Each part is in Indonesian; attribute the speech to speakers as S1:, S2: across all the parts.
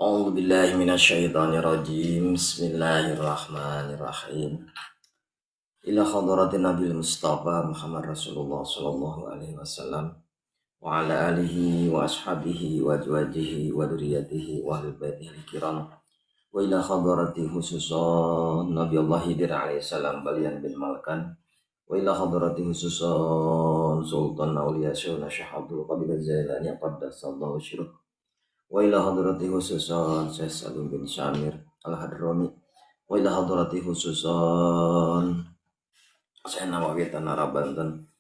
S1: A'udzu billahi minasyaitonir rajim. Bismillahirrahmanirrahim. Ila hadratin Nabil Mustafa Muhammad Rasulullah sallallahu alaihi wasallam wa ala alihi wa ashabihi wa azwajihi wa dzurriyyatihi wa ahli baitihi kiram. Wa ila hadrati khususan Nabi Allah Hidir alaihi salam Balian bin Malkan. Wa ila hadrati khususan Sultan Auliya Syekh Syekh Abdul Qadir Zailani qaddasallahu syirah. Wa ila hadrati khususan Syekh Salim bin Syamir Al-Hadrami. Wa ila hadrati khususan Syekh Nawawi Tanara Banten.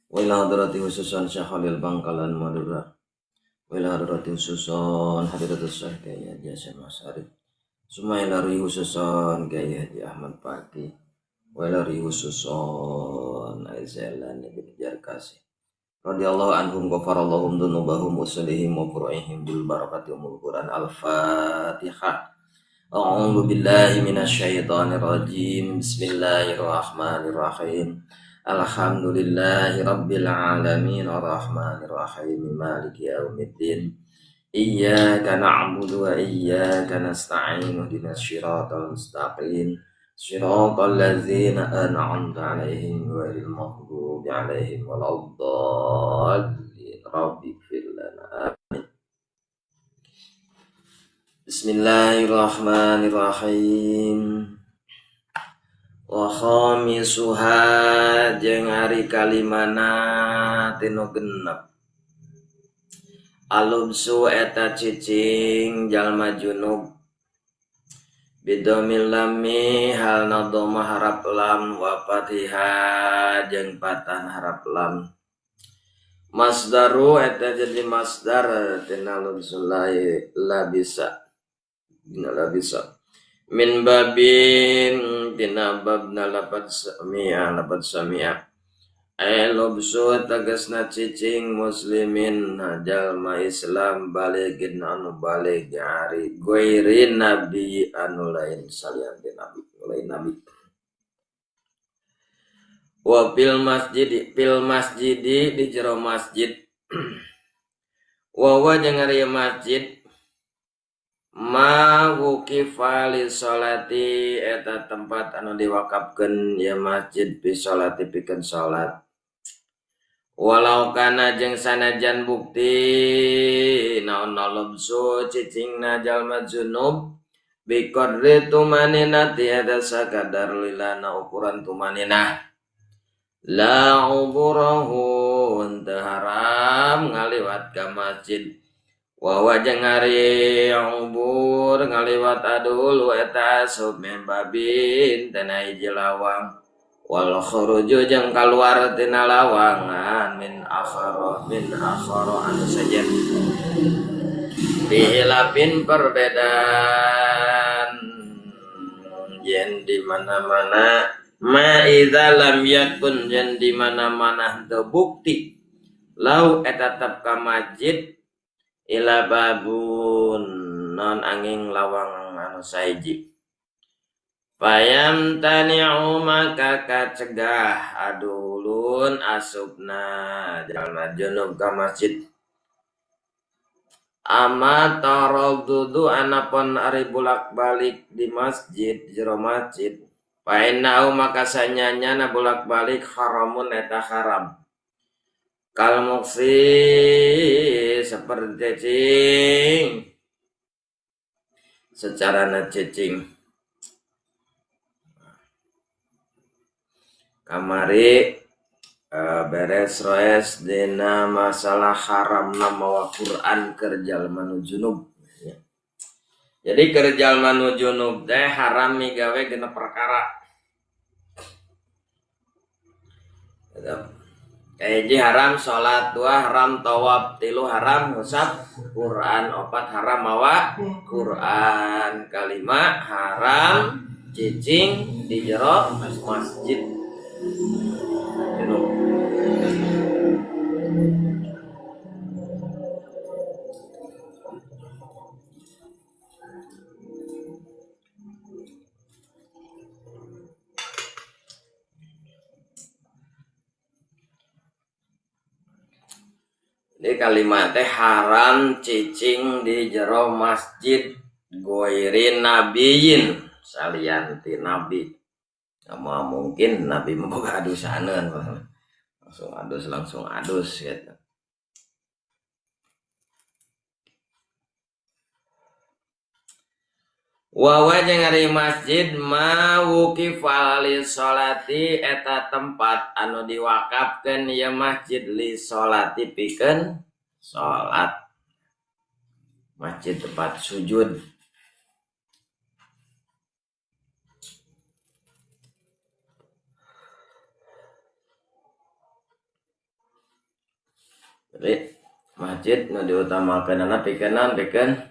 S1: Wa ila hadrati khususan Syekh Khalil Bangkalan Madura. Wa ila hadrati khususan Hadratus Syekh Kiai Haji Hasyim Asy'ari. Summa ila khususan Kiai Haji Ahmad Paki. Wa ila khususan Aizalani bin Jarkasi. Radhiyallahu anhum ghafarallahum dzunubahum wa salihim wa furu'ihim bil barakati umul Quran. Al-Fatihah. A'udzu billahi minasyaitonir rajim. Bismillahirrahmanirrahim. Alhamdulillahi rabbil alamin arrahmanir rahim maliki yaumiddin. Iyyaka na'budu wa iyyaka nasta'in ihdinas siratal mustaqim. Shiratal ladzina an'amta 'alaihim ghairil maghdubi 'alaihim waladdallin. Rabbighfir lana. Amin. Bismillahirrahmanirrahim. Wa khamisuha jeung ari kalimana tinu genep. Alubsu eta cicing jalma junub. Bidomil lami halna doma harap lam wa fatiha jeung patah harap lam. Masdaru eta jadi masdar tina lubsulai labisa. Dina labisa. Min babin tina babna lapad sami'a. Lubsu tegasna cicing muslimin jalma Islam baligin anu balig ari goirin nabi anu lain salian nabi lain nabi. Wa fil masjidi di jero masjid. Wa jeung ari masjid ma wuqifa li sholati eta tempat anu diwakafkeun ya masjid bi sholati pikeun salat. Walau kana jeung sanajan bukti naon lubsu cicingna jalma junub bi qadri tumanina tiada sakadar lilana ukuran tumanina la uburahu henteu haram ngaliwat ka masjid wa wajeng ari ubur ngaliwat adul eta asup min babin tana hiji lawang wal khuruju jeung kaluar tina lawangan min akhara anu sajen bihilafin perbedaan yen di mana-mana ma idza lam yakun yen di mana-mana teu bukti lau eta tetep ka masjid ila babun non angin lawang anu saiji. Payam tani'u maka kacegah adulun asupna jalma junub ka masjid. Ama taraddudu anapun ari bolak-balik di masjid jero masjid. Painau maka sanyanyana bolak-balik haramun eta haram. Kal muksi seperti cicing secara cicing. Kamari beres dina masalah haram mawa Quran keur jalma nu junub. Jadi keur jalma nu junub teh haram migawe genep perkara. Kayak haram salat, 2 haram tawaf, 3 haram ngusap Quran, 4 haram mawa Quran, 5 haram cicing di jero masjid. Di kalimat teh haram cicing di jero masjid goirin nabiyin salian ti nabi. Sama mungkin nabi memboga adusaneun langsung adus gitu. Wawa jeung ari masjid mawuqif li sholati eta tempat anu diwakafkeun ieu masjid li sholati pikeun salat. Masjid tempat sujud. Jadi masjid nu diutamakeunana pikeun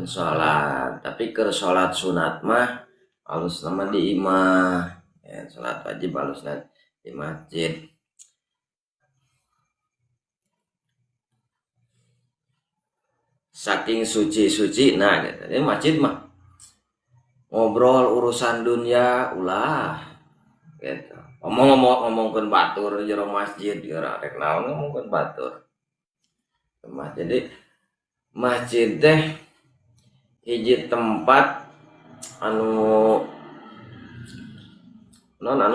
S1: sholat, tapi ke sholat sunat mah halus nama di imah ya, sholat wajib halus di masjid. Saking suci nah gitu. Jadi masjid mah ngobrol urusan dunia ulah gitu. Ngomongkeun batur di jero masjid geura rek naon ngomongkeun batur. Jadi masjid teh hiji tempat anu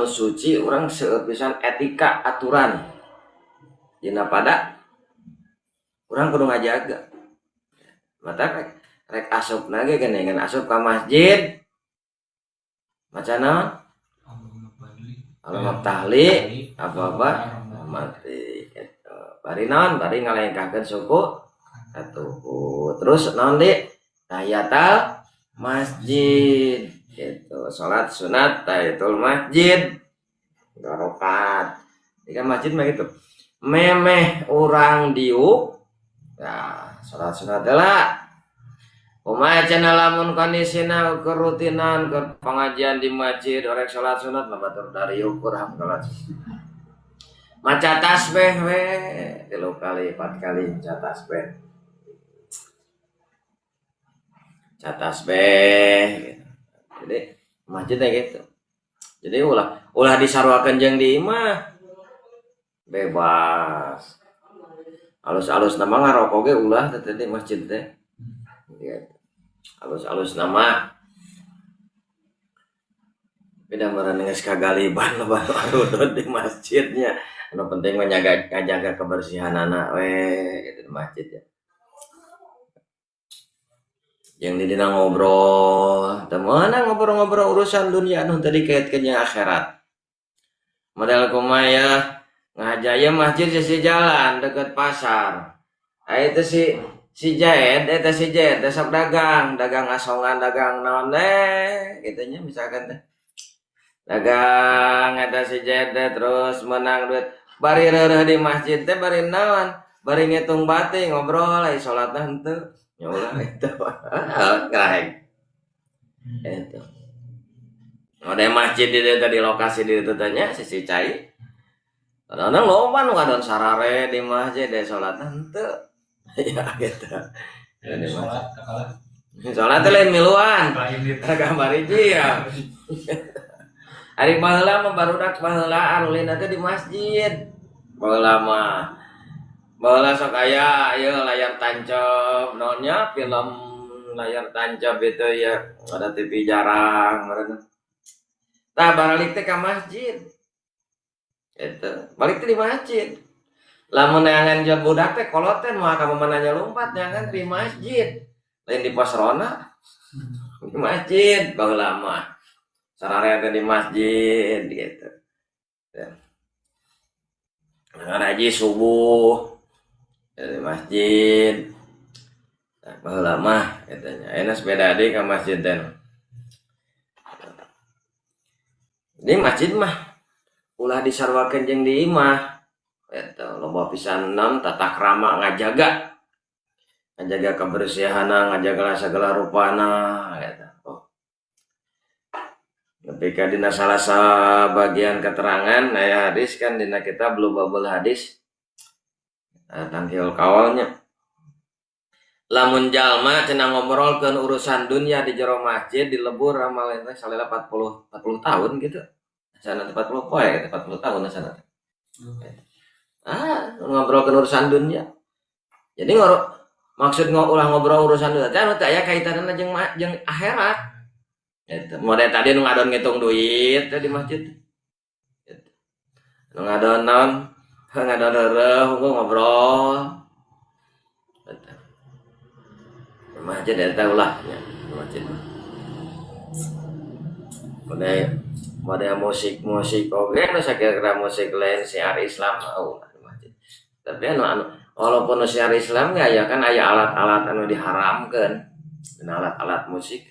S1: suci orang seueur pisan etika aturan dina pada orang kudu ngajaga. Mata rek asupna ge geuningan asup ka masjid maca naon alamat tahli apa mati gitu. Bari naon bari ngalengkakeun suku atuh terus naon di tahiyatul masjid gitu, salat sunat tahiyatul masjid 2 rakaat. Di masjid mah gitu. Memeh urang diuk. Nah, salat sunat lah. Kumaha cenah lamun kondisina kerutinan ke pengajian di masjid orek salat sunat mah batur dari ukur hamdalah. Maca tasbih we 3 kali 4 kali maca tasbih. Tasbih gitu. Jadi masjidnya gitu. Jadi ulah disarwakeun jeung di imah bebas. Alus-alus nama ngarokok ge ulah teh di masjid teh. Gitu. Alus-alus nama beda meureun geus kagaliban loba anu di masjidnya. Anu penting mah ngajaga kebersihanana we gitu di masjid ya. Yang didina ngobrol, temenan ngobrol urusan dunia anu tadi kaitkeun jeung akhirat. Model kumaya ngajaya masjid sisi jalan deket pasar. Itu si Jaed sok dagang asongan dagang naon teh gitunya misalkan teh. Dagang eta si Jaed terus menang duit. Bari reureuh di masjid teh bari naon? Bari ngitung bati ngobrol ai salatna henteu. Ya ulah itu keren itu ada masjid di lokasi di itu tanya sisi cai kadang-kadang loba nu ngadon sarare di masjid deh sholat henteu ya gitu di sholat teh lain miluan gambar hiji ya ari baheula mah barudak baheula arulina teh di masjid baheula mah baheula sok aya ieu layar tancap naonnya film layar tancap itu ya ada TV jarang meureun. Tah balik teh ka masjid. Itu balik teh di masjid. Lamun neangan jeung budak teh kolot teh moal ka pamananya lompat neangan di masjid. Lain di pos rona. Di masjid baheula mah. Sararea teh di masjid gitu. Ngaji subuh dari masjid baheula mah katanya enak sepeda deui ka masjid teh. Di masjid mah ulah disarwakeun jeung di imah eta loba pisan naon tata krama ngajaga kebersihanan ngajaga sagala rupana eta. Tapi ka dina salah bagian keterangan aya hadis kan dina kitab Bulughul hadis tangkil kawalnya lamun jalma cenah ngobrolkeun urusan dunia di jero masjid di lebur amal teh salela 40 tahun gitu. Sana 40 poe gitu 40 tahun sana. Ngobrolkeun urusan dunia. Jadi Maksud ulah ngobrol urusan duit anu teh aya kaitanna jeung akhirat. Eta model tadi nu ngadon ngitung duit teh di masjid. Eta. Nu ngadon naon? Ngadon heureuh ngobrol. Eta. Masjid eta ulah nya masjid. Model musik oge nu sakira musik lain siar Islam ulah di masjid. Tapi anu walaupun syiar Islam ya kan aya alat-alat anu diharamkan dan alat-alat musik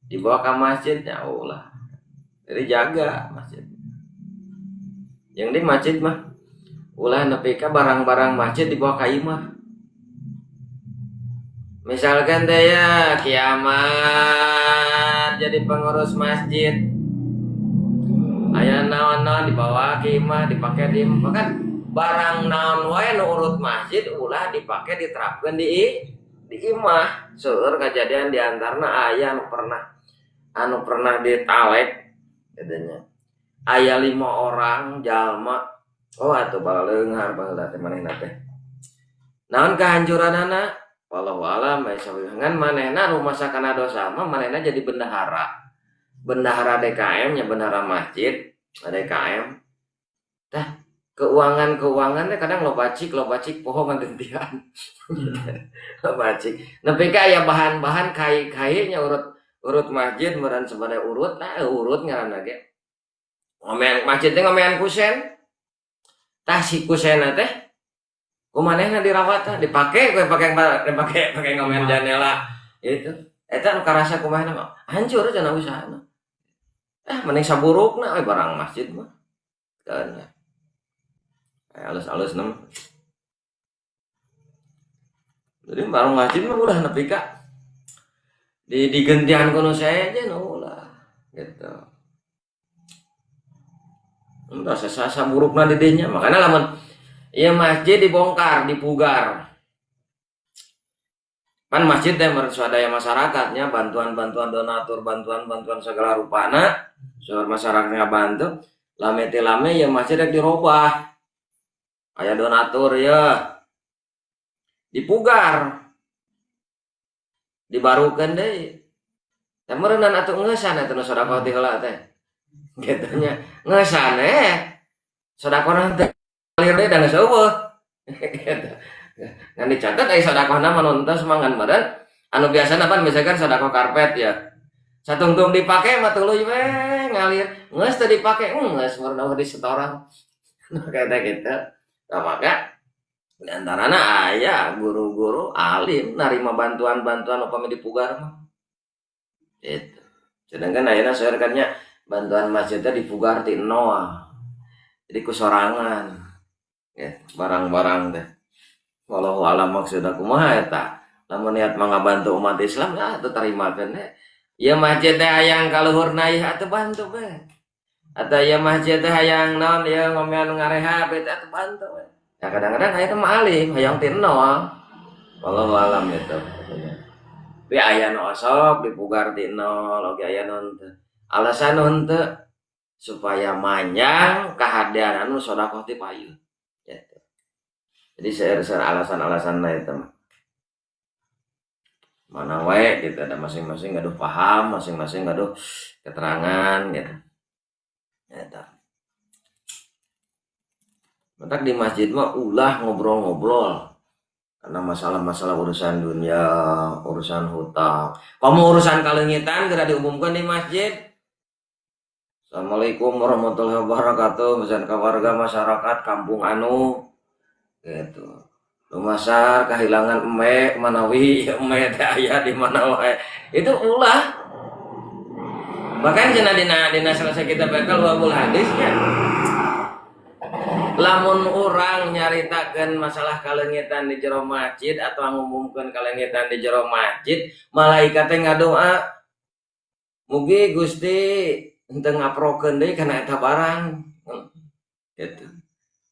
S1: dibawa ke masjid ya ulah jadi jaga masjid yang di masjid mah ulah nepi ka barang-barang masjid dibawa ka imah misalkan teh ya kiamat jadi pengurus masjid aya naon-naon dibawa ke imah dipakai di imah kan barang naon wae nu urut masjid ulah dipake diterapkeun di imah. Seueur kejadian di antarna aya anu pernah ditalek katanya. Aya 5 orang jalma atuh baleunghar baheula teh manehna teh. Naon kahancuranana? Wallahu a'lam ngan manehna nu masakana dosa mah manehna jadi bendahara. Bendahara DKM nya bendahara masjid, DKM. Tah keuangan kadang lo bacik poho ngagentian lo bacik nepi ka aya bahan-bahan kai-kainya urut masjid meureun sabade urut ngaranna ge ngomean masjid teh ngomean kusen tah si kusena teh kumanehna dirawat dipake ngomean janela itu eta nu karasa kumaha mah hancur cenah usahana mending saburukna barang masjid mah kan alus-alus nem. Jadi barang masjid mah udah nepi ka digentian kono saya aja ulah gitu. Entah sasa burukna di dinya makanya lamun ieu masjid dibongkar, dipugar. Kan masjid teh swadaya masyarakatnya bantuan-bantuan donatur, bantuan-bantuan segala rupana, saur masyarakatnya bantu, lame ya masjid rek dirobah. Aya donatur ya dipugar dibarukeun deui teh meureunna atuh ngeusan atuh nu sedekah ti heula teh kitu nya ngeusan sedekahna teh ngalir deui da geus eueuh kitu ngan dicatet aya sedekahna mah nu teu semangan meureun anu biasana pan misalkan sedekah karpet ya satungtung dipake mah tuluy we ngalir geus teu dipake geus meureun di setoran kata gitu. Maka diantarana aya guru-guru alim narima bantuan-bantuan upami dipugar mah itu sedangkan ayeuna saeureurkannya bantuan masjidnya dipugar ti nol jadi kusorangan ya barang-barang teh wallahu alam maksudna kumaha eta lamun niat mangabantu umat Islam ya atuh tarimakeun ya masjid teh hayang kaluhurna ieu atuh bantu bae atau ya masjid teh hayang naon ya ngomean ngarehab eta atuh bantu ya kadang-kadang aya teh mah alim hayang ti nol wallahu alam itu tapi aya nu osok dipugar ti nol oge aya nu teu alasan nu teu supaya manjang kahadian anu sedekah ti payu gitu. Jadi seueur alasan-alasanna eta mah mana wae gitu ada masing-masing gaduh paham masing-masing gaduh keterangan gitu eta mentak di masjid mah ulah ngobrol-ngobrol karena masalah-masalah urusan dunia, urusan hutang. Kamu urusan kalengitan geura diumumkan di masjid. Assalamualaikum warahmatullahi wabarakatuh. Misalkan ke warga masyarakat kampung anu gitu. Lumasar kehilangan emek manawi emek teh aya di mana wae. Itu ulah. Bahkan cenah dina selesai kita baca wabul hadisnya. Lamun orang nyaritakeun masalah kalengitan di jero masjid atau ngumumkeun kalengitan di jero masjid, malaikat teh ngadoa, mugi Gusti henteu ngaprokeun deui kana eta barang. Gitu.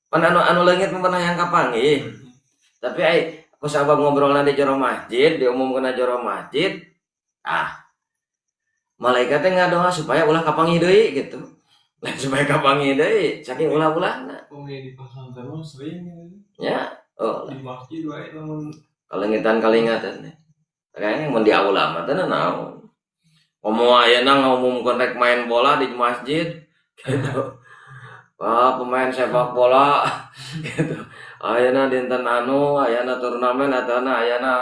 S1: Pan anu leungit mah yang kapanggih. Tapi ku sabab ngobrolna di jero masjid, diumumkeun di jero masjid, malaikat teh ngadoa supaya ulah kapanggih deui gitu. Lain supaya kapanggih deui saking ulah-ulahna.
S2: Di pasantren mah sering
S1: ya
S2: di masjid wae namun
S1: Kalingatan kayaknya mau di aula mah teh naon. Komo ayeuna ngumumkeun rek main bola di masjid gitu. Pemain sepak bola gitu. Ayeuna dinten ayeuna turnamen atauna ayeuna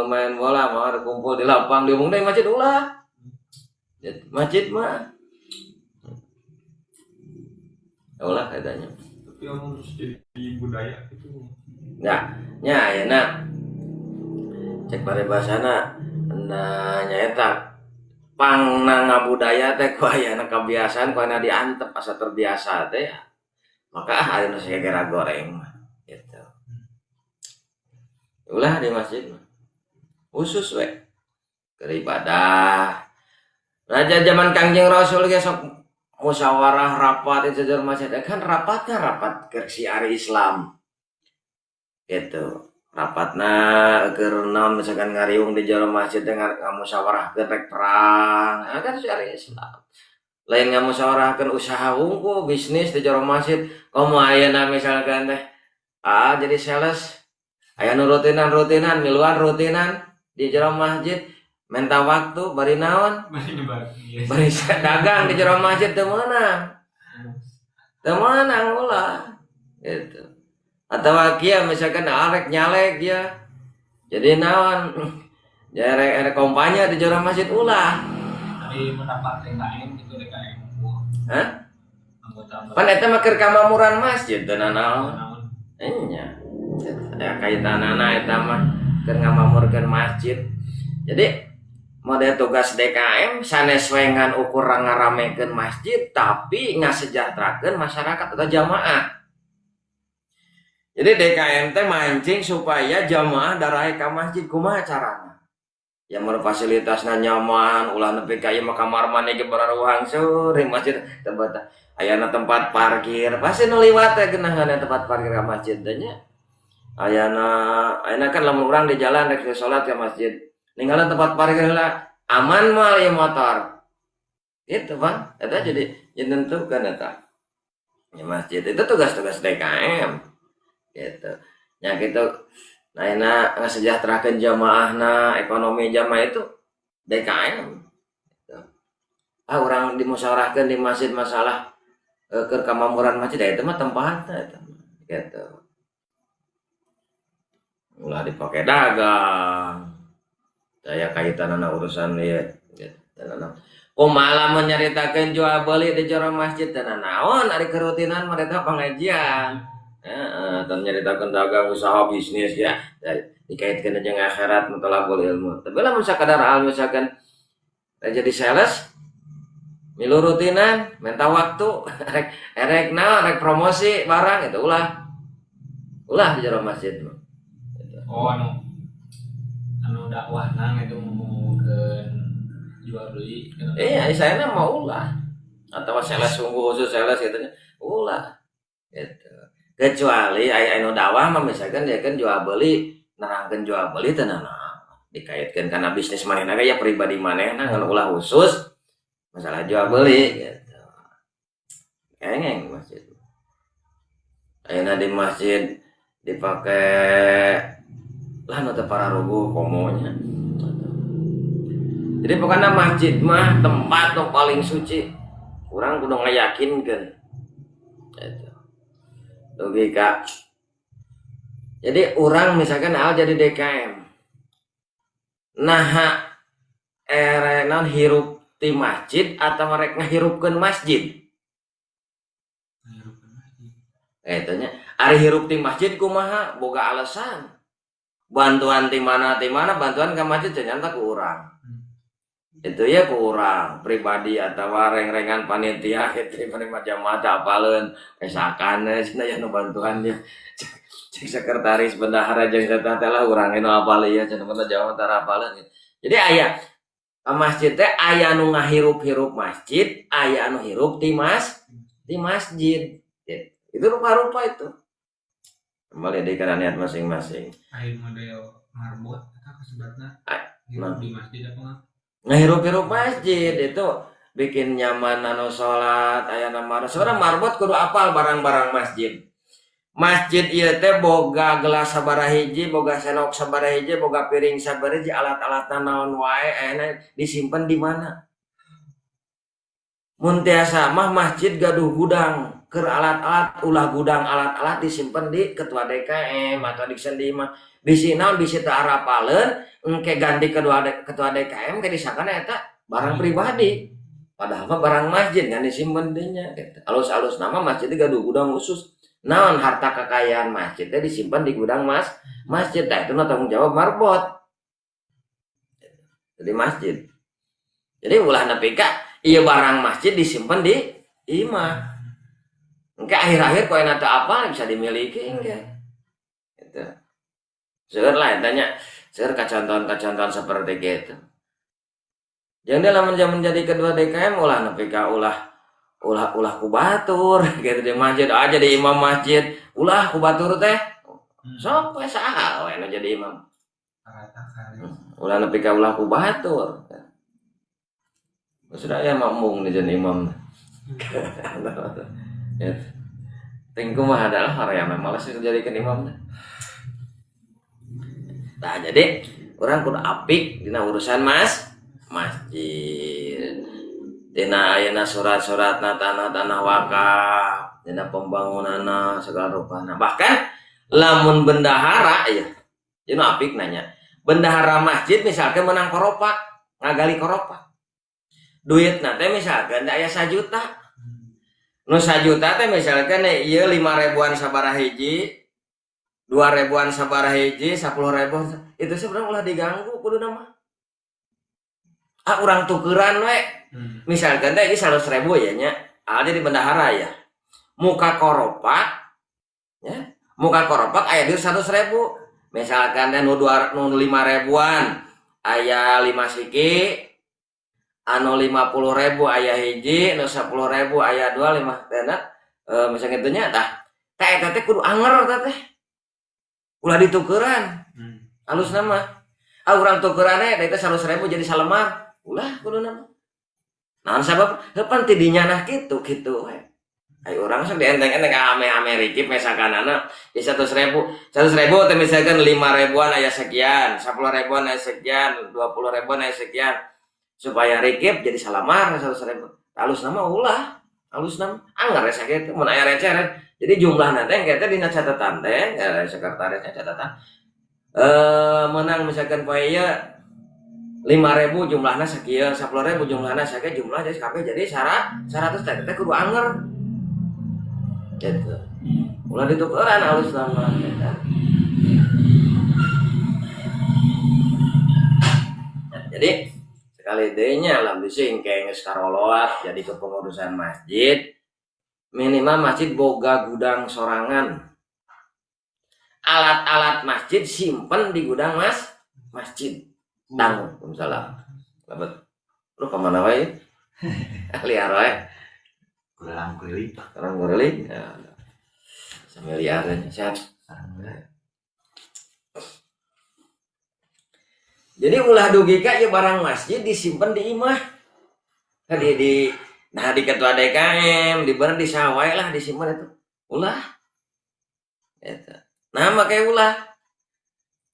S1: main bola mah kumpul di lapang diomong deui masjid ulah. Masjid mah ulah katanya.
S2: Tapi yang harus jadi budaya itu.
S1: Nya ayeuna cek paribasana nyaeta pangna ngabudaya teh ku aya kebiasaan ku aya diantep asa terbiasa teh ya. Maka ayeuna segera goreng gitu. Ulah di masjid mah khusus we keur ibadah. Raja zaman Kangjeng Rasul ge sok musyawarah rapat itu jajar masjid kan rapatnya rapat keur siar Islam. Gitu. Rapatna keur naon misalkan ngariung di jero masjid dengan ngamusyawarahkeun rek perang. Kan syariat Islam. Lain ngamusyawarahkeun usaha hungkul bisnis di jero masjid. Komo ayeuna misalkan teh jadi sales. Aya nu rutinan miluan rutinan di jero masjid. Menta waktu bari naon? Bari dagang di jero masjid teu meunang. Teu meunang ulah. Gitu. Atau kia misalkan arek nyalek dia jadi naon ya rek kompanya di jero masjid ulah
S2: tapi mendapat DKM gitu DKM
S1: hah pan eta mah keur kamamuran masjid teu naon nya ya kaitanana eta mah keur ngamamurkeun masjid jadi model tugas DKM sanes we ngan ukur ngaramekeun masjid tapi ngasejahterakeun masyarakat atau jamaah. Jadi DKM teh mancing supaya jamaah darahe ka masjid kumaha carana. Ya mun fasilitasna nyaman, ulah nepi ka ieu mah kamar mandi ge bararuhang seueur masjid tempat ayana tempat parkir. Pasti nu liwat teh geunahan tempat parkir ka masjid teh nya. Ayana kan lamun urang di jalan rek salat ka masjid. Ninggalan tempat parkir lah aman mah ieu motor. Gitu, Bang. Eta jadi nentukeun eta. Ya masjid itu tugas-tugas DKM. Gitu. Ya gitu. Nah, enak ngasejahterakeun jamaahna, ekonomi jamaah itu DKM. Gitu. Urang dimusyawarahkeun di masjid masalah keur kamamuran masjid itu mah tempatna eta. Gitu. Ulah dipake dagang. Daya kaitanana urusan ieu gitu. Kumaha menyaritakeun jual beli di jero masjid teh naon ari kerutinan mereka pengajian. Dan nyaritakeun dagang usaha bisnis ya dikaitkeun jeung akhirat mutalabul ilmu. Tapi lamun sakadar misalkan jadi sales milu rutinan minta waktu rek rek promosi barang itu ulah di jero masjid.
S2: Oh anu dakwahna itu ngomongkeun jual beli.
S1: Iya, saya mau ulah atau sales sungguh khusus sales gitu ulah gitu. Kecuali anu dakwah mah misalkan dia kan jual beli nerangkeun jual beli teh dikaitkeun kana bisnis manehna ya pribadi manehna ngan ulah khusus masalah jual beli gitu. Engeng masjid. Ayeuna di masjid dipake lah nu teu pararuguh komonya. Jadi pokoknya masjid mah tempat nu paling suci. Urang kudu ngayakinkeun. Gitu. Logika. Jadi orang misalkan jadi DKM. Nah, erenan hirup di masjid atau mereka ngahirupkeun masjid. Nya, ari hirup di masjid kumaha boga alasan. Bantuan di mana bantuan ke masjid ternyata ku urang. Itu ya kurang pribadi atau reng-rengan panitia gitu penerima jamaah apaleun esakan cenah nu bantuannya cek sekretaris bendahara jeung eta teh lah urang anu apal ieu cenah mah jamaah tara apaleun. Jadi aya masjid teh aya nu ngahirup-hirup masjid, aya anu hirup di masjid. Itu rupa-rupa itu. Kembali di kana niat masing-masing.
S2: Aya model marbot eta kasebatna di masjid apa
S1: ngahirup-hirup masjid itu bikin nyaman anu salat aya nama seorang marbot kudu apal barang-barang masjid masjid ieu teh boga gelas sabaraha hiji, boga senok sabaraha hiji, boga piring sabaraha hiji, alat-alatna naon wae ayeuna disimpen di mana? Mun tiasa mah masjid gaduh gudang keur alat-alat, ulah gudang alat-alat disimpen di ketua DKM atau di sendi mah bisi naon bisi teu arapaleun engke ganti ketua DKM ke disangkana eta barang pribadi. Padahal mah barang masjid kan disimpen dinya gitu. Alus-alus nama masjid itu gaduh gudang khusus. Naon harta kekayaan masjid teh disimpan di gudang masjid teh itu tanggung jawab marbot. Jadi masjid. Jadi ulah nepi ka ieu barang masjid disimpan di imah. Engke akhir-akhir koe teu apa bisa dimiliki engke. Gitu. Seueur lah tanya, seueur kacontohan-kacontohan seperti gitu. Yang dalam menjadi kedua DKM ulah nepi ka ulah kubatur gitu di masjid aja di imam masjid ulah kubatur teh sok we saha we nu jadi imam ulah nepi ka ulah kubatur sudah ya makmum nih jadi imam ya tingku mah adalah orang yang malas dijadikan imam nah jadi orang kudu apik dina urusan masjid dina ayeuna surat-suratna tanah-tanah wakaf dina pembangunanna segala rupana bahkan lamun bendahara ya jeung apik nanya bendahara masjid misalkan menang koropak ngagali koropak duitna teh misalkan aya 1 juta nu 1 juta teh misalkan ieu 5.000-an sabaraha hiji 2.000-an sabaraha hiji 10.000 itu sebenarnya ulah diganggu kuduna mah urang tukeran we misalkan teh ini 100.000 ya nya ada di bendahara ya muka koropak aya di 100.000 misalkan teh nu 5.000-an aya 5 siki anu 50.000 aya hiji nu 10.000 aya 2 5 teh misalnya kitu nya tah eta teh kudu anger teh ulah ditukeran halus nama urang tukeran teh 100.000 jadi salemar ulah kudu nama nah sabab depan tidinya nah gitu we ayo orang sok dienteng-enteng ame-ame rikip misalkanana di 100.000 teh misalkan 5.000-an aya sekian 10.000-an aya sekian 20.000-an aya sekian supaya rikip jadi salamar 100.000 halus nama ulah halus nama anggar sakitu mun aya receh jadi jumlahna teh engke teh dina catatan teh sekretarisnya catatan menang misalkan poe ieu 5.000 jumlahna sakieu 10.000 jumlahna sakieu jumlah jadi kabeh jadi 100 teh kudu anger gitu ulah ditukeran halus nama jadi sekali dehnya lam bising geus karoloat jadi kepengurusan masjid minimal masjid boga gudang sorangan alat-alat masjid simpen di gudang masjid tang salam labet lu ka mana wae liar wae
S3: kurang
S1: keliling ya sambil liarnya sehat jadi ulah dugi ka ieu barang masjid disimpen di imah di ketua DKM di bener di sawai lah disimpen itu ulah eta nah make ulah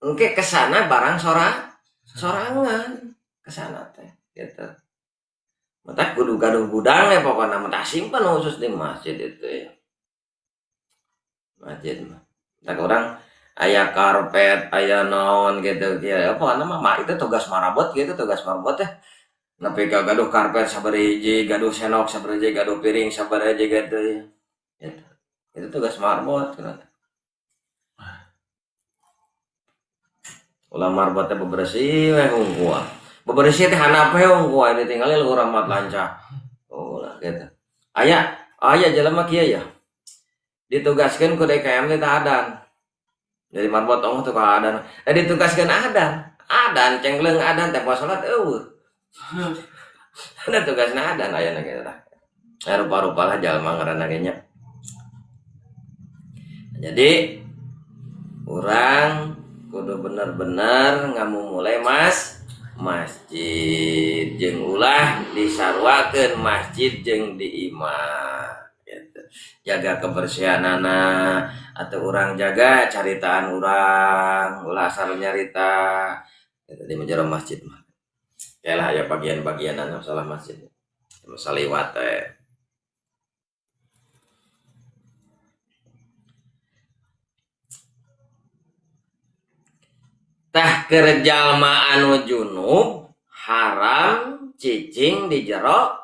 S1: engke kesana barang sorangan kesana teh gitu mata kudu gaduh gudang ya pokoknya mata simpen khusus di masjid itu ya masjid mah tak orang aya karpet aya naon gitu ya apa nama itu tugas marabot gitu tugas marabot ya nepi ka gaduh karpet sabaraha hiji gaduh senok sabaraha hiji gaduh piring sabaraha hiji gitu ya itu tugas marabot kan ulah marbot teh bebersih we hungkua bebersih teh handap we hungkua ditinggalin lu rahmat lancar ulah gitu aya jelema kieu ya ditugaskeun ku DKM teh adan jadi marbot ongah tuh ka adan ditugaskeun adan cengleung adan teh poe salat eueuh ada tugasna adan aya kitu tah rupa-rupa lah jalma ngaranna ge nya jadi urang kudu bener-bener ngamumulai masjid jeung ulah disarwakeun masjid jeung di imah gitu. jaga kebersihanana atau orang jaga caritaan orang ulah asal nyarita eta di menjero masjid mah yalah ya bagian-bagianan masalah masjid masalah liwat tah keur jalma anu junub haram cicing di jero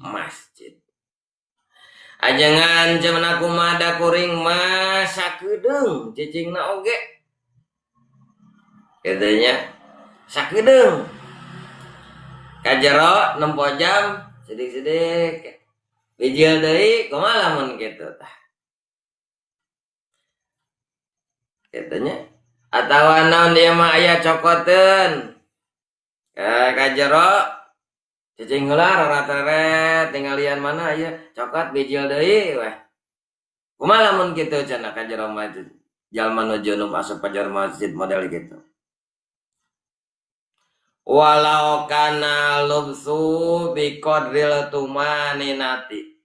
S1: masjid. Ajangan cenah kumaha kuring mah sakedeung cicingna oge. Katanya sakedeung. Ka jero nempo jam sidik-sidik. Bijil deui kumaha lamun kitu tah. Katanya atawa naon dia mah aya cokoteun. Ka jero cicing heula rara-teret tinggalian mana aya cokot bijil deui weh. Kumaha lamun kitu cenah ka jero masjid. Jalma nu junub asup ka jero masjid model kitu. Walau kana lubsu bi qadril tumaninati.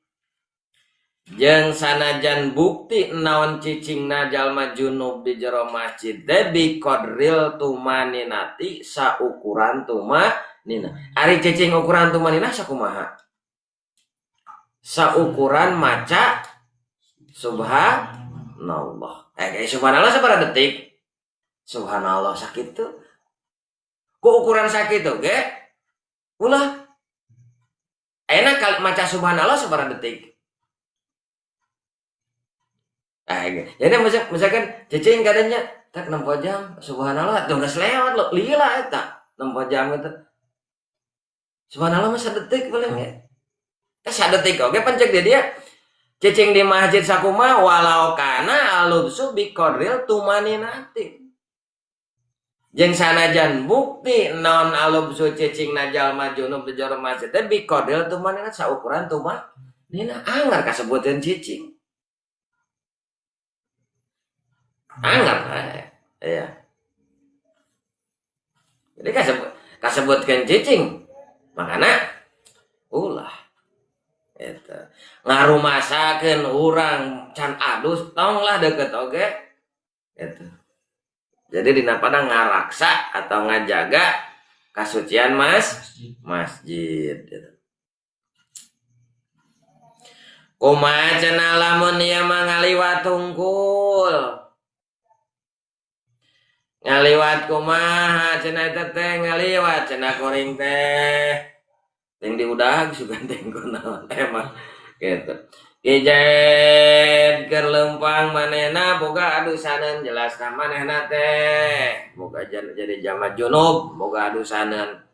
S1: Jeung sanajan bukti naon cicingna jalma junub di jero masjid teh bi qadril tumaninati saukuran tumanina. Ari cicing ukuran tumanina sakumaha? Saukuran maca subhanallah. Subhanallah sabaraha detik? Subhanallah sakitu. Ku ukuran sakitu ge? Ulah. Ayeuna kal maca subhanallah sabaraha detik? Jadi misalkan cicing kadanya tak 6 jam subhanallah tuh geus lewat lo lila eta 6 jam eta subhanallah mah sadetik paling ya sadetik oge pancek dia cicing di masjid sakumaha walau kana alubsu bi qadril tumaninati jeung sanajan bukti naon alubsu cicingna jalma junub di jero masjid teh bi qadril tumaninati saukuran tumanina anggar kasebutkeun cicing anggap ya jadi kasebutkeun cicing makana ulah eta ngarumasakeun urang can adus tonglah deket oge eta jadi dina pada ngaraksa atau ngajaga kasucian masjid gitu. Kumaha cenah lamun ieu mah ngaliwat tungkul ngaliwat kumaha cenah eta teh ngaliwat cenah kuring teh ting diudag sugan teh kunaon emang gitu kijet keur leumpang manehna boga adusaneun jelas ka manehna teh boga jadi jamaah junub boga adusaneun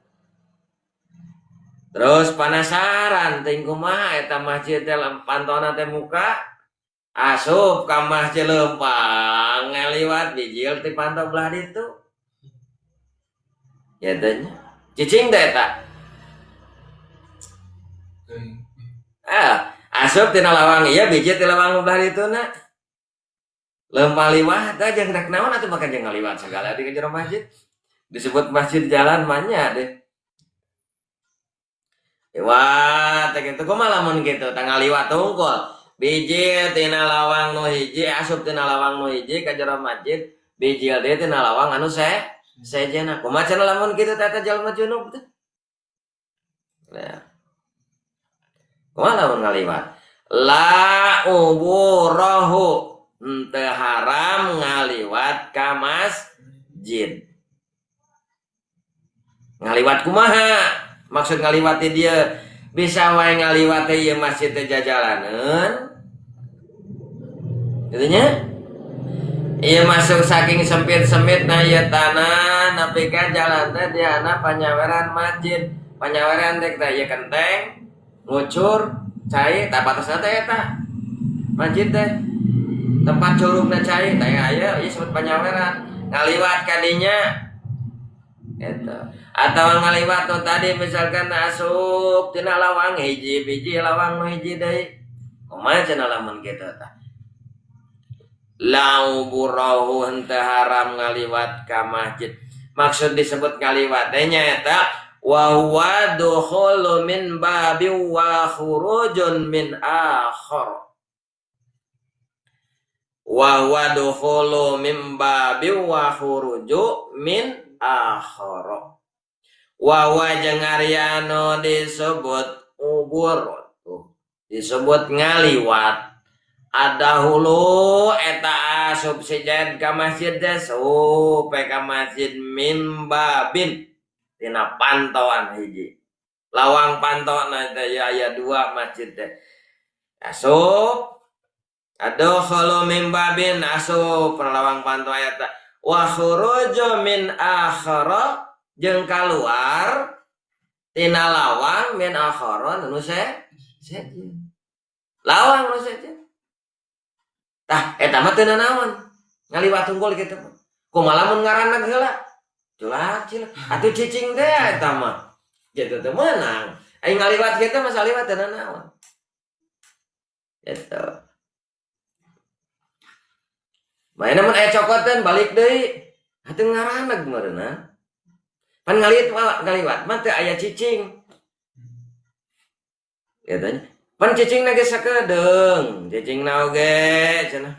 S1: terus panasaran ting kumaha eta masjid teh pantona teh muka asup ka masjid leumpang ngaliwat bijil ti pantau belah ditu ya tanya cicing teh eta asup tina lawang ieu bijil ti lawang belah dituna leumpang liwat teh jeung rek naon atuh maka jeung ngaliwat sagala di jero masjid disebut masjid jalan manya deh wah teh kitu kumaha lamun kitu tah ngaliwat tungkul bijil tina lawang nu hiji asup tina lawang nu hiji ka jero masjid bijil deui tina lawang anu sejena kumaha cenah lamun kitu teh jalma junub teh nah kumaha lamun ngaliwat la uburahu henteu haram ngaliwat ka masjid ngaliwat kumaha maksud ngaliwat dia bisa wae ngaliwat ieu masjid teh jajalaneun gitunya ieu masuk saking sempit-sempitna ieu tanah nepi ka jalan teh diana panyaweran masjid panyaweran teh ieu kenteng ngucur cai tah batasna teh eta masjid teh tempat curugna cai teh aya ieu disebut panyaweran ngaliwat ka dinya eta atau ngaliwat tuh tadi misalkan asup tina lawang hiji biji lawang nu hiji deui kumaha cenah lamun kitu tah lau burahu henteu haram ngaliwat ka masjid maksud disebut ngaliwat teh nya eta wa huwa dukhulu min babi wa khurujun min akhar wa huwa dukhulu min babi wa khuruju min akhara. Wa huwa jeung ari anu disebut ubur disebut ngaliwat ada hulu eta asup sejen ka masjid supe ka masjid min babin tina pantauan hiji lawang pantauan aya 2 masjid teh asup aduh kalau min babin asup lawang pantauan eta wa khuruju min akhara jeung kaluar tina lawang min akhara nu sejen lawang nu sejen tah eta mah teu nanaon ngaliwat tunggul kitu mah kumaha mun ngaranna heula culak atuh cicing teh eta mah kitu teh meunang ai ngaliwat kitu mah saliwat teu nanaon gitu mainan mun aya cokotan balik deui atuh ngaranna meureunna pan ngaliwat mah teu aya cicing katanya pan cicing na ge sakedeung cicing na oge cenah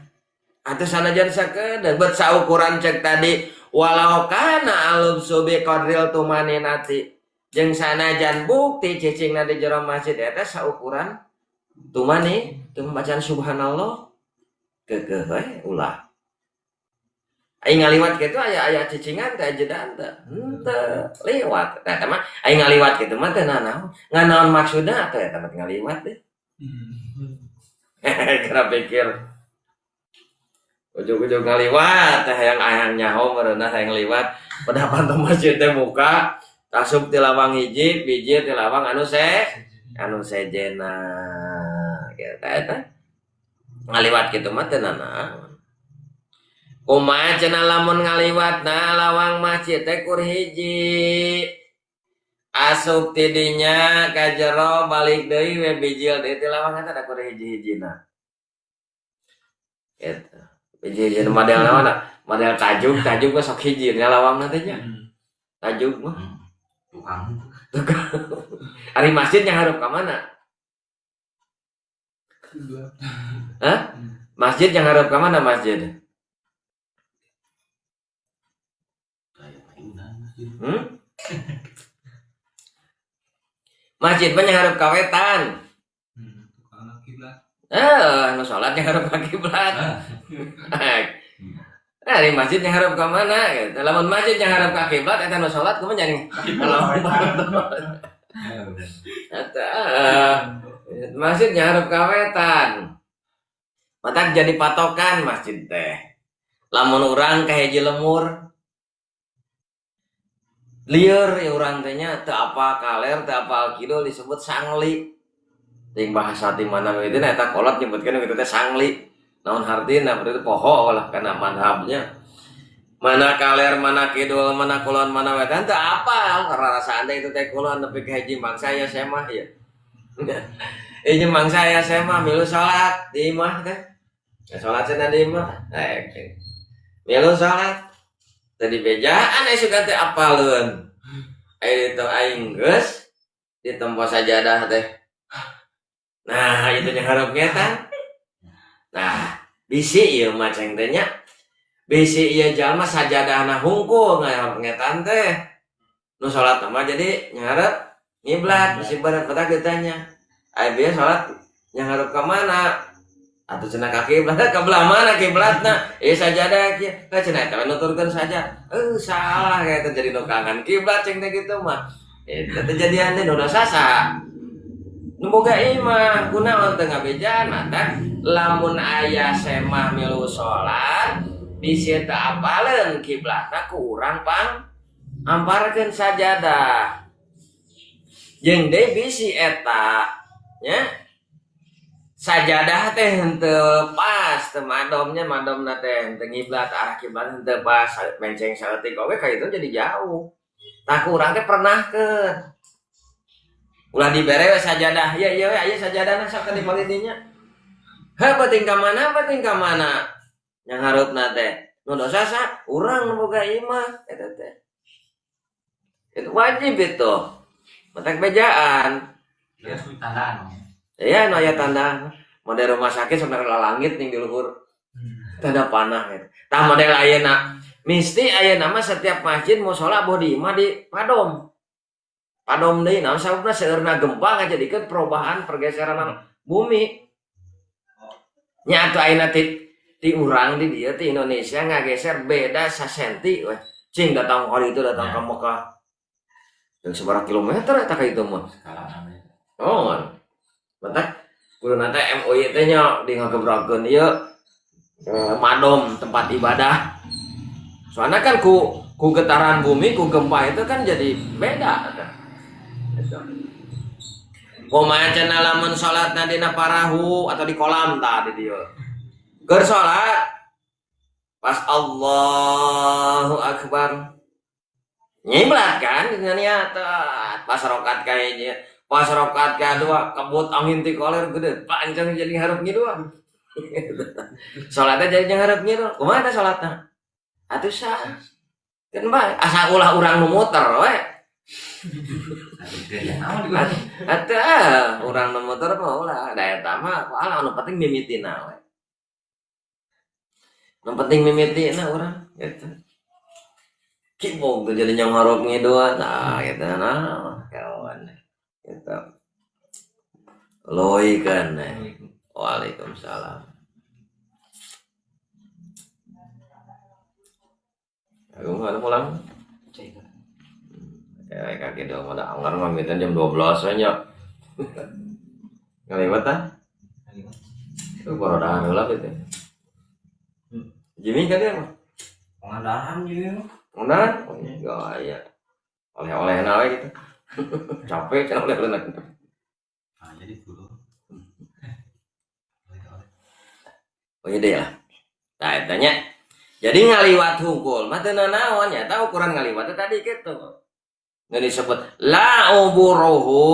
S1: atuh sanajan sakedeung bet saukuran cek tadi walau kana alub subi qadril tumaninati jeung sanajan bukti cicing na di jero masjid eta saukuran tumani teu bacaan subhanallah keukeuh we ulah aing ngaliwat kitu aya cicingan teh jedaan teh henteu liwat eta mah aing ngaliwat kitu mah teu nanaon nganaon maksudna atuh eta mah ngaliwat teh kira pikir ujug-ujug ngaliwat teh hayang nyaho meureunna hayang liwat pada pantau masjid teh muka asup ti lawang hiji biji ti lawang anu sejena eta ngaliwat kitu mah teu nanaon kumaha cenah lamun ngaliwatna lawang masjid teh kur hiji asup tidinya ka jero balik deui we bijil deui ti lawang eta da kur hiji-hijina eta hiji-hijina model naon model tajuk mah sok hiji nya lawangna teh nya tajuk mah
S3: tukang
S1: ari masjid nya hareup ka mana hah masjid yang hareup ka mana masjid masjid mah hareup ka wetan.
S2: Tukang kiblat.
S1: Nu salat yang hareup ka kiblat. Di masjid yang hareup ka mana? Lamun masjid yang hareup ka kiblat eta nu salat kumaha nya? Masjid yang hareup ka wetan. Matak jadi patokan masjid teh. Lamun urang ka hiji lemur lieur ya urang teh nya teu apa kaler teu apa kidul disebut sangli ting bahasa ti mana we teh eta kolot nyebutkeun kitu teh sangli naon hartina berarti poho lah kana madhabnya mana kaler mana kidul mana kulon mana wetan teu apa karena rasaan teh itu teh kulon nepi ka hiji mangsa ya semah ya hiji mangsa ya semah milu salat di imah teh salat cenah di imah milu salat tadi bejaan aya sugan teh apaleun aya itu aing geus di tempat sajadah teh nah itu yang hareup ngetan nah bisi ieu mah ceng teh nya bisi ieu jalma sajadahna hungkul ngarep ngetan teh nu salat mah jadi ngarep ngiblat bisi barat batak ditanya aya bieu salat ngarep ka mana atuh cenah ka kiblat ka belah mana kiblatna sajadah kieu ka cenah eta nuturkeun saja salah eta jadi nu kangen kiblat ceng teh kitu mah eta kejadian teh nu sasa nu boga imah kunaon teu ngabejaan mata lamun aya semah milu salat bisi teu apaleun kiblatna ku urang pang amparkeun sajadah jeung deui bisi eta nya sajadah teh henteu pas teu madomnya madomna teh henteu ngiblat arah kiblat henteu pas menceng saeutik oge ka itu jadi jauh tah urang teh pernahkeun ulah dibere we sajadah ya ieu we aya sajadahna sok di dinya heuh beuting ka mana yang hareupna teh nu dosa sa urang nu boga imah eta teh itu wajib itu matak bejaan
S3: ya tandaan
S1: ya nu aya tanda model rumah sakit sampai langit ning di luhur tanda panah gitu. Tah model ayeuna mesti ayeuna mah setiap masjid mushola bodi mah di padom. Padom deui naon sababna seueurna gempa ngajadikeun perubahan pergeseran bumi. Nya atuh ayeuna ti urang di dieu ti Indonesia ngageser beda sasenti weh. Cing datang hari itu datang ke Mekah. Yang seberapa kilometer eta ka itu mah. Oh. Mantap. Kudu nanti MUI teh nya di ngagebrakeun ieu madom tempat ibadah. Soalnya kan ku getaran bumi, ku gempa itu kan jadi beda. Kumaha cenah lamun salatna dina parahu atau di kolam tadi dia. Keur salat pas Allahu Akbar. Nyiblat kan dengan niat pas rokat kayaknya. Pas rokat kedua kebut angin ti koler gede panjang jadi hareup ngidua. Salatnya jadi hareup ngiru. Kumaha teh salatna? Atuh sah. Kan bae asa ulah urang nu muter we. Atuh urang nu muter mah ulah da eta mah poala anu penting mimitina we. Nu penting mimitina urang gitu. Kibog tuh jadi nyong hareup ngidu nah gitu nah kawan gitu. Loi kan. Waalaikumsalam. Aku nggak pulang. Ya kaki dong ada anggar ngamitan jam 12 aja. Ngaliwat ah? Itu baru dah heula gitu. Jimmy kan dia mah.
S3: Pengadahan juga.
S1: Pengadahan? Oh iya. Oleh-oleh nawe gitu. Capek kan oleh-oleh nak.
S3: Ah jadi dulu.
S1: Oh iya deh lah. Nah, tanya. Jadi ngaliwat hukul, mah teu naon nya tah ukuran ngaliwat tadi kitu. Ngan disebut la uburuhu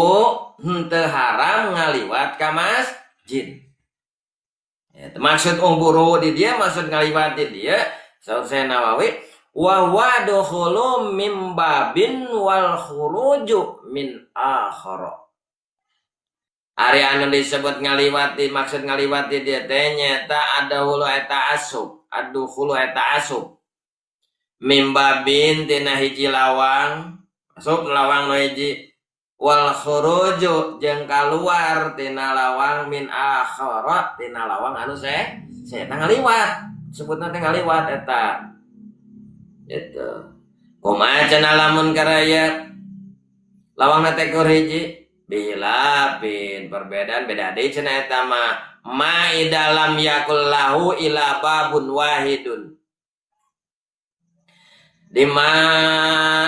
S1: henteu haram ngaliwat ka masjid. Ya, maksud uburu di dia maksud ngaliwat di dia saur saya Nawawi wa huwa dukhulu mim babin wal khuruju min akhara. Ari anu disebut ngaliwati maksud ngaliwati dia teh nyata ada hulu eta asub. Aduh hulu eta asub mimbabin tina hiji lawang asub lawang nu hiji wal khuruju jeung kaluar tina lawang min akhara tina lawang anu saya ngaliwat sebutna teh ngaliwat eta gitu. Kumaha cenah lamun karaya lawangna teh keur hiji bilapin perbedaan beda deui cenah eta mah ma idalam yakul lahu ila babun wahidun dima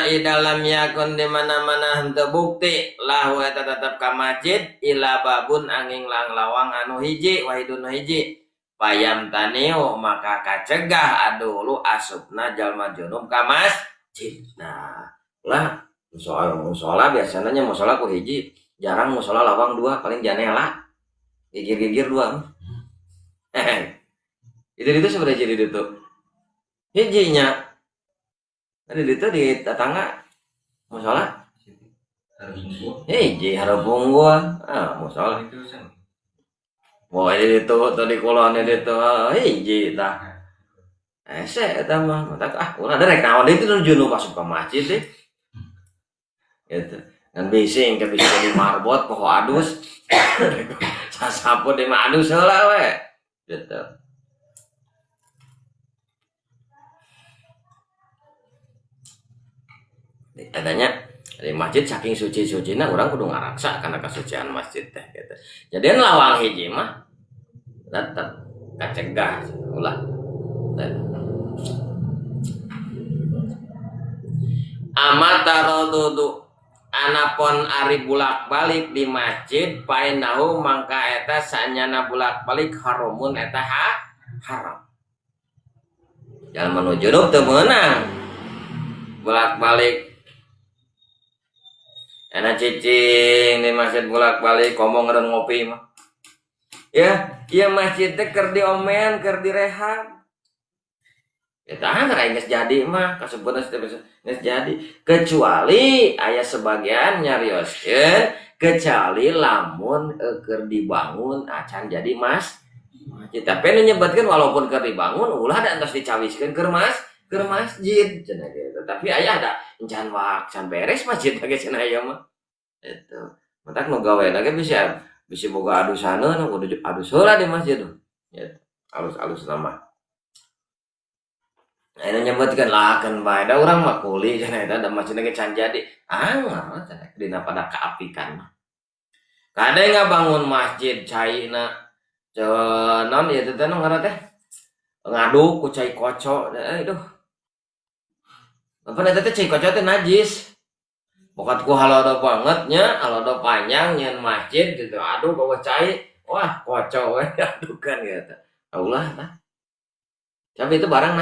S1: idalam yakun dimana-mana henteu bukti lahu eta tetep ka masjid ila babun angin lawang anu hiji wahidun nu hiji payam taniu maka kacegah adulu asupna jalma junub ka masjid. Nah lah musola biasanya musola ku hiji jarang musola lawang dua paling janela gigir-gigir dua. Itu sebenarnya jadi itu. Hijinya. Ada itu di tetangga. Musola. Hiji harapung gua. Musola. Wah itu tadi kolonnya itu hiji tah. Saya eta mah mata ulah ada rek naon itu nuju masuk ke masjid deh. Gitu. Dan bising ke bisa jadi marbot poho adus. Sasapo di adus heula we. Gitu. Adanya di masjid saking suci-sucina orang kudu ngaraksa karena kesucian masjid teh gitu. Jadi lawang hiji mah tetep kacegah ulah. Amatarodudu anapun ari bulak balik di masjid painahu mangka eta sanyana bulak balik harumun eta haram. Jangan menuju teu meunang bulak balik enak cicing di masjid bulak balik ngomong ngeureun ngopi mah. Ya, ieu masjid teh keur diomean, keur direhab. Eta anggar geus jadi mah kasebutna geus jadi kecuali aya sebagian nyarioskeun kecuali lamun keur dibangun acan jadi masjid. Tapi nu nyebutkeun walaupun keur dibangun ulah da entos dicawiskeun keur masjid cenah gitu. Tapi aya da encan can beres masjid ge cenah aya mah. Itu. Matak nu gaweana ge bisa boga adusana nu kudu adus heula di masjid. Ya, alus-alus nama. Nah, ini nyebutkeun lakeun bae da urang mah kuli cenah eta da masjid ge can jadi. Angel cenah dina pada kaapikan mah. Kade ngabangun masjid caina non ya teh nu ngaran teh ngaduk ku cai koco aduh apa eta teh cai koco teh najis bokat ku halodo banget nya halodo panjang nyeun masjid gitu aduh bawa cai wah koco we adukan gitu ulah tah tapi itu barang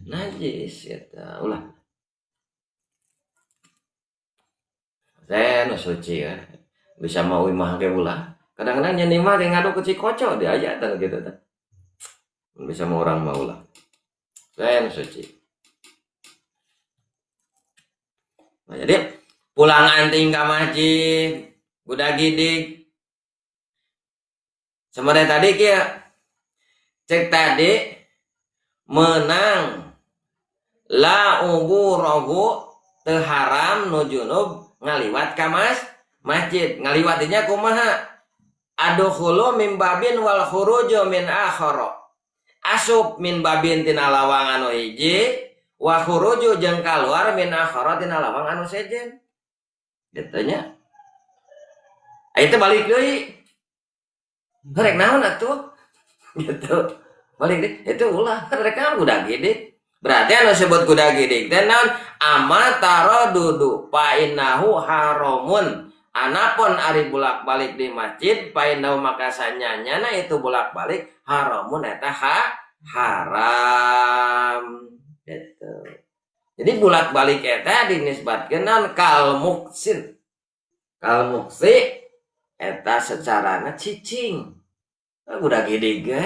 S1: najis gitu ulah saya nu suci kan bisa mau imah ge ulah kadang-kadang nyeun imah teh ngaduk ku cai koco dia aya tah gitu tah bisa mau orang mau lah saya suci. Nah, jadi pulang anting ke masjid udah gidik sebenarnya tadi kia cek tadi menang la uburahu teu haram nu junub ngaliwat ka masjid ngaliwatinya kumaha adukhulu min babin wal khuruju min akhara asup min babin tina lawang anu hiji wa khuruju jeung kaluar min akhara tina lawang anu sejen gitu nya itu balik deui rek naon atuh gitu balik deui itu ulah mereka udah gidik berarti anu sebut kuda gidik teh naon amatara dudu fa innahu haramun anapun ari bolak-balik di masjid painau maka sanyanyana itu bolak-balik haramun eta haram gitu. Jadi bolak-balik eta dinisbatkeun naon kal muksi eta secarana cicing. Udah gede ge.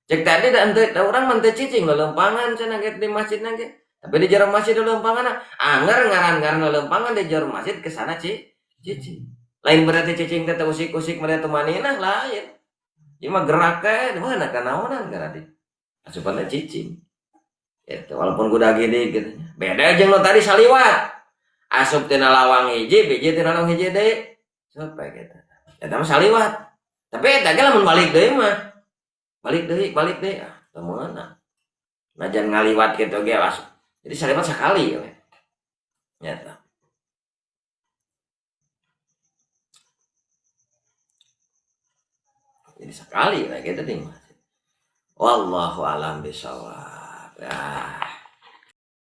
S1: Cek tadi da urang mah teu cicing lelempangan cenah di masjid ge. Tapi di jero masjid lelempangan anger ngaran-ngaran lelempangan di jero masjid ke sana cicing. Lain berarti cicing teh usik-usik mere teu manehna lain. Ieu mah gerak teh di mana kanaonan kana di. Asupanna cicing. Itu walaupun kuda gede gitu. Beda jeung nu tadi saliwat. Asup tina lawang hiji, biji tina lawang hiji deui. Sampai gitu. Eta mah saliwat. Tapi eta ge lamun balik deui mah. Balik deui. Ah, teu meunang. Najan ngaliwat kitu ge asup. Jadi saliwat sekali ya. Nyata. Jadi sekali lah gitu nih. Wallahu alam bisawab. Ya.